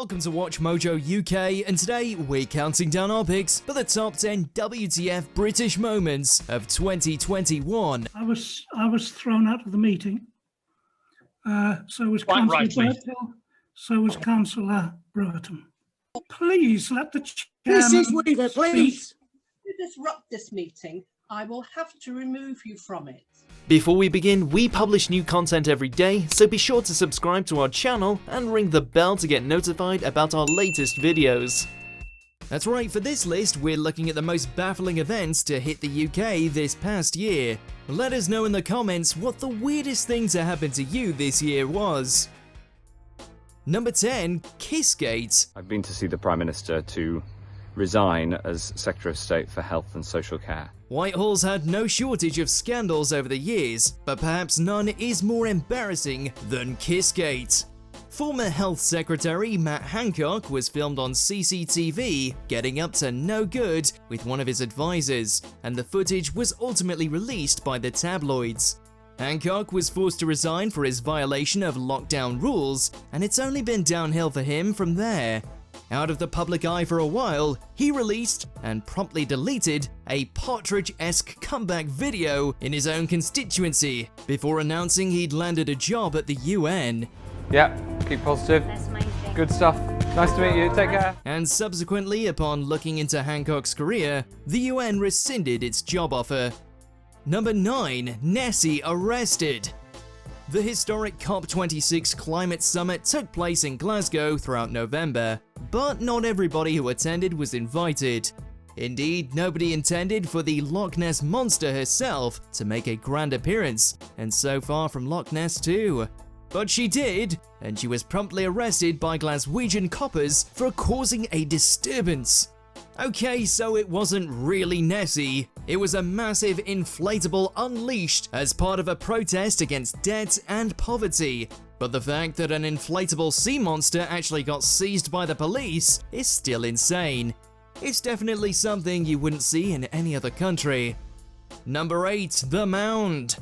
Welcome to WatchMojo UK, and today we're counting down our picks for the top 10 WTF British Moments of 2021. I was thrown out of the meeting. So was Quite Councillor rightly. Burtell, so was Councillor Brereton. Please let the Mrs. chairman Weaver, please. If you disrupt this meeting, I will have to remove you from it. Before we begin, we publish new content every day, so be sure to subscribe to our channel and ring the bell to get notified about our latest videos. That's right, for this list, we're looking at the most baffling events to hit the UK this past year. Let us know in the comments what the weirdest thing to happen to you this year was. Number 10, Kissgate. I've been to see the Prime Minister to resign as Secretary of State for Health and Social Care. Whitehall's had no shortage of scandals over the years, but perhaps none is more embarrassing than Kissgate. Former Health Secretary Matt Hancock was filmed on CCTV getting up to no good with one of his advisors, and the footage was ultimately released by the tabloids. Hancock was forced to resign for his violation of lockdown rules, and it's only been downhill for him from there. Out of the public eye for a while, he released, and promptly deleted, a Partridge-esque comeback video in his own constituency, before announcing he'd landed a job at the UN. Yeah, keep positive. That's my thing. Good stuff. Nice to meet you. Take care. And subsequently, upon looking into Hancock's career, the UN rescinded its job offer. Number 9, Nessie arrested. The historic COP26 climate summit took place in Glasgow throughout November, but not everybody who attended was invited. Indeed, nobody intended for the Loch Ness Monster herself to make a grand appearance, and so far from Loch Ness too. But she did, and she was promptly arrested by Glaswegian coppers for causing a disturbance. Okay, so it wasn't really Nessie. It was a massive inflatable unleashed as part of a protest against debt and poverty. But the fact that an inflatable sea monster actually got seized by the police is still insane. It's definitely something you wouldn't see in any other country. Number 8, The Mound.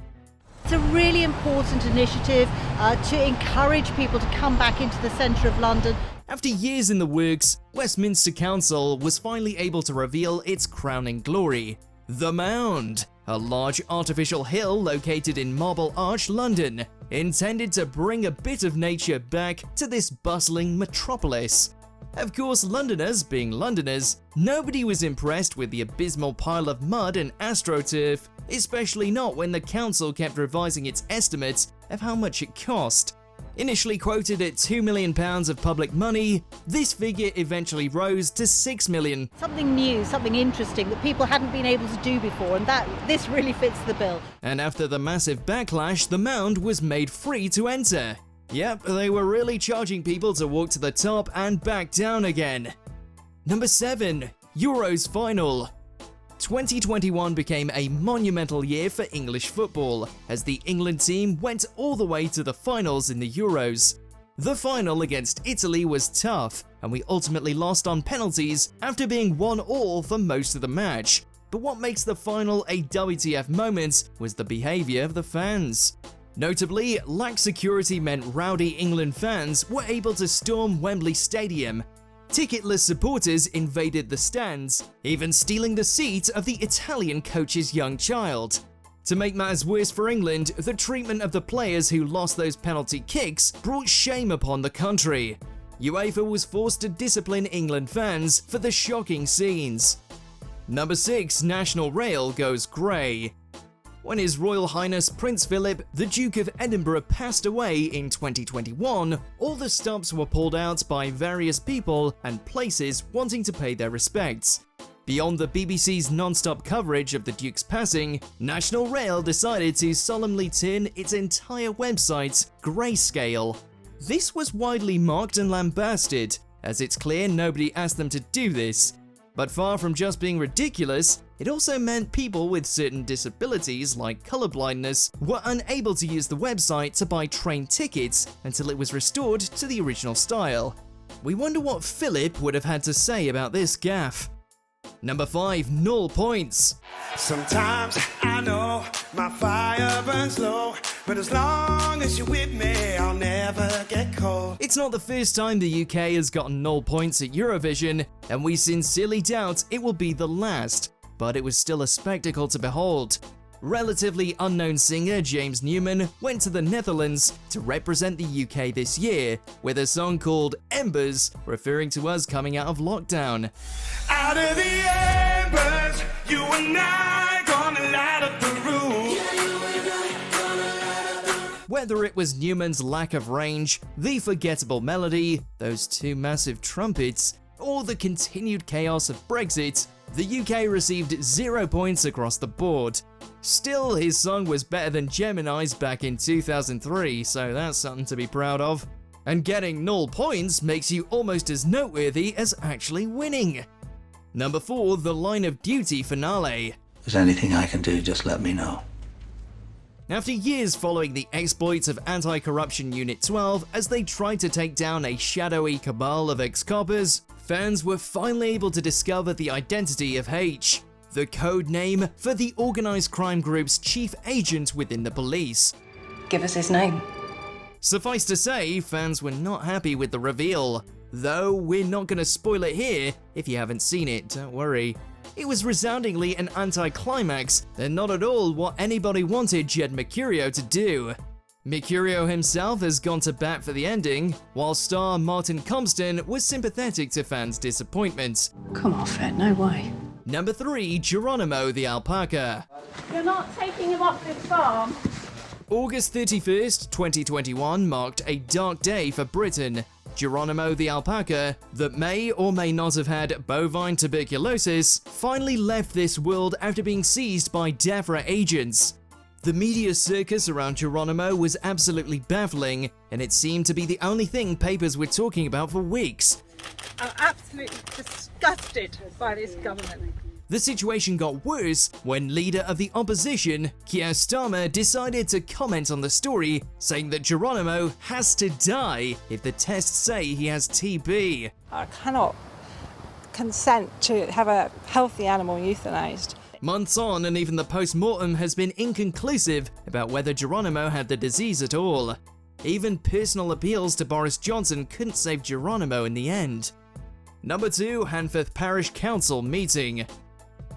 It's a really important initiative to encourage people to come back into the centre of London. After years in the works, Westminster Council was finally able to reveal its crowning glory, The Mound, a large artificial hill located in Marble Arch, London, intended to bring a bit of nature back to this bustling metropolis. Of course, Londoners being Londoners, nobody was impressed with the abysmal pile of mud and astroturf, especially not when the council kept revising its estimates of how much it cost. Initially quoted at £2 million of public money, this figure eventually rose to £6 million. Something new, something interesting that people hadn't been able to do before, and this really fits the bill. And after the massive backlash, the mound was made free to enter. Yep, they were really charging people to walk to the top and back down again. Number 7, Euros Final. 2021 became a monumental year for English football, as the England team went all the way to the finals in the Euros. The final against Italy was tough, and we ultimately lost on penalties after being 1-1 for most of the match. But what makes the final a WTF moment was the behaviour of the fans. Notably, lax security meant rowdy England fans were able to storm Wembley Stadium. Ticketless supporters invaded the stands, even stealing the seat of the Italian coach's young child. To make matters worse for England, the treatment of the players who lost those penalty kicks brought shame upon the country. UEFA was forced to discipline England fans for the shocking scenes. Number 6, National Rail goes grey. When His Royal Highness Prince Philip, the Duke of Edinburgh, passed away in 2021, all the stops were pulled out by various people and places wanting to pay their respects. Beyond the BBC's non-stop coverage of the Duke's passing, National Rail decided to solemnly turn its entire website grayscale. This was widely mocked and lambasted, as it's clear nobody asked them to do this. But far from just being ridiculous, it also meant people with certain disabilities like colorblindness were unable to use the website to buy train tickets until it was restored to the original style. We wonder what Philip would have had to say about this gaffe. Number 5, Null Points. Sometimes I know my fire burns low. But as long as you're with me, I'll never get cold. It's not the first time the UK has gotten 0 points at Eurovision, and we sincerely doubt it will be the last, but it was still a spectacle to behold. Relatively unknown singer James Newman went to the Netherlands to represent the UK this year with a song called Embers, referring to us coming out of lockdown. Out of the embers, you and I gonna light up the room. Whether it was Newman's lack of range, the forgettable melody, those two massive trumpets, or the continued chaos of Brexit, the UK received 0 points across the board. Still, his song was better than Gemini's back in 2003, so that's something to be proud of. And getting 0 points makes you almost as noteworthy as actually winning. Number 4, the Line of Duty finale. If there's anything I can do, just let me know. After years following the exploits of Anti-Corruption Unit 12 as they tried to take down a shadowy cabal of ex-coppers, fans were finally able to discover the identity of H, the code name for the organised crime group's chief agent within the police. Give us his name. Suffice to say, fans were not happy with the reveal, though we're not going to spoil it here. If you haven't seen it, don't worry. It was resoundingly an anticlimax, and not at all what anybody wanted Jed Mercurio to do. Mercurio himself has gone to bat for the ending, while star Martin Compston was sympathetic to fans' disappointment. Come off it, no way. Number 3, Geronimo the alpaca. You're not taking him off this farm. August 31st, 2021 marked a dark day for Britain. Geronimo the alpaca, that may or may not have had bovine tuberculosis, finally left this world after being seized by DAFRA agents. The media circus around Geronimo was absolutely baffling, and it seemed to be the only thing papers were talking about for weeks. I'm absolutely disgusted by this government. The situation got worse when leader of the opposition, Keir Starmer, decided to comment on the story, saying that Geronimo has to die if the tests say he has TB. I cannot consent to have a healthy animal euthanized. Months on, and even the post-mortem has been inconclusive about whether Geronimo had the disease at all. Even personal appeals to Boris Johnson couldn't save Geronimo in the end. Number 2, Hancock Parish Council meeting.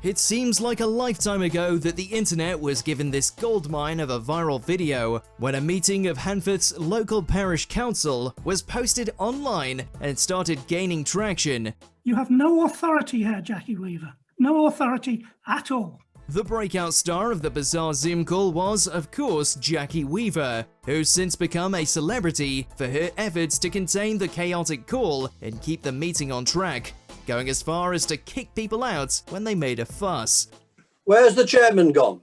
It seems like a lifetime ago that the internet was given this goldmine of a viral video when a meeting of Hancock's local parish council was posted online and started gaining traction. You have no authority here, Jackie Weaver. No authority at all. The breakout star of the bizarre Zoom call was, of course, Jackie Weaver, who's since become a celebrity for her efforts to contain the chaotic call and keep the meeting on track, going as far as to kick people out when they made a fuss. Where's the chairman gone?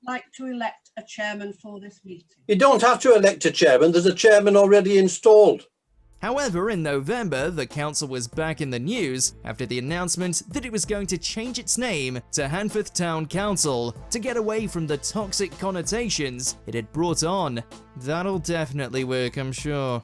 Like to elect a chairman for this meeting. You don't have to elect a chairman, there's a chairman already installed. However, in November, the council was back in the news after the announcement that it was going to change its name to Hancock Town Council to get away from the toxic connotations it had brought on. That'll definitely work, I'm sure.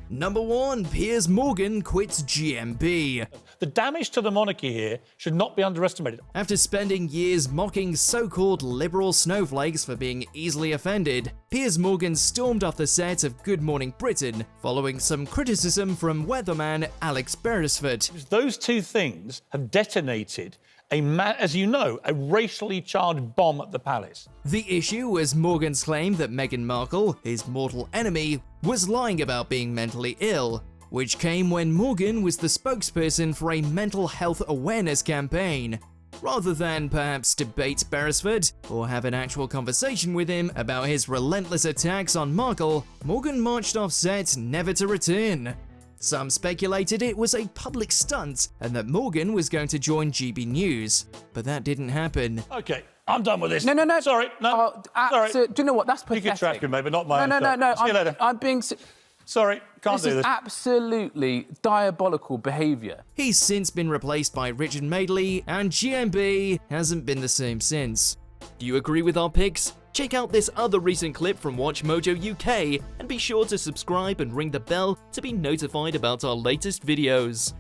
Number 1, Piers Morgan quits GMB. The damage to the monarchy here should not be underestimated. After spending years mocking so-called liberal snowflakes for being easily offended, Piers Morgan stormed off the set of Good Morning Britain following some criticism from weatherman Alex Beresford. Those two things have detonated as you know, a racially charged bomb at the palace. The issue was Morgan's claim that Meghan Markle, his mortal enemy, was lying about being mentally ill, which came when Morgan was the spokesperson for a mental health awareness campaign. Rather than perhaps debate Beresford or have an actual conversation with him about his relentless attacks on Markle, Morgan marched off set never to return. Some speculated it was a public stunt and that Morgan was going to join GB News, but that didn't happen. Okay, I'm done with this. No. Sorry, no. Sorry. Do you know what? That's pathetic. You can track him, maybe not my No. See you later. I'm being... Sorry, can't do this. This is absolutely diabolical behaviour. He's since been replaced by Richard Madeley, and GMB hasn't been the same since. Do you agree with our picks? Check out this other recent clip from WatchMojo UK and be sure to subscribe and ring the bell to be notified about our latest videos.